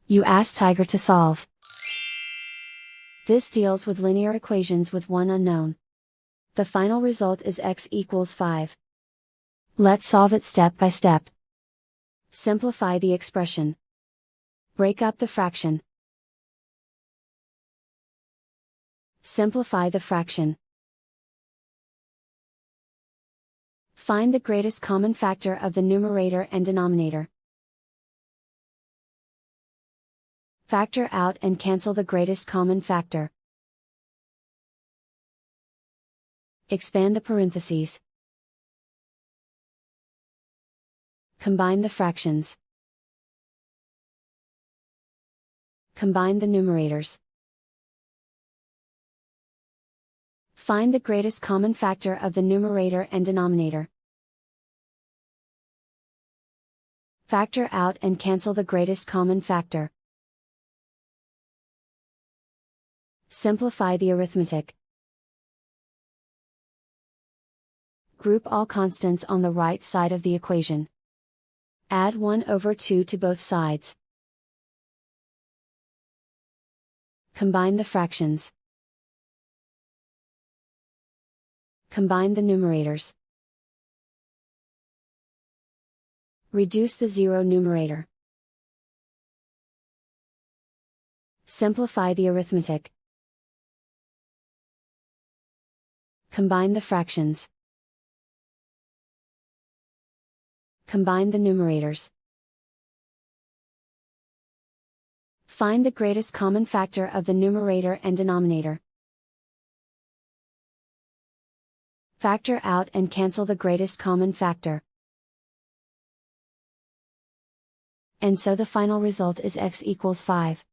You ask Tiger to solve. This deals with linear equations with one unknown. The final result is x equals 5. Let's solve it step by step. Simplify the expression. Break up the fraction. Simplify the fraction. Find the greatest common factor of the numerator and denominator. Factor out and cancel the greatest common factor. Expand the parentheses. Combine the fractions. Combine the numerators. Find the greatest common factor of the numerator and denominator. Factor out and cancel the greatest common factor. Simplify the arithmetic. Group all constants on the right side of the equation. Add 1/2 to both sides. Combine the fractions. Combine the numerators. Reduce the zero numerator. Simplify the arithmetic. Combine the fractions. Combine the numerators. Find the greatest common factor of the numerator and denominator. Factor out and cancel the greatest common factor. And so the final result is x equals 5.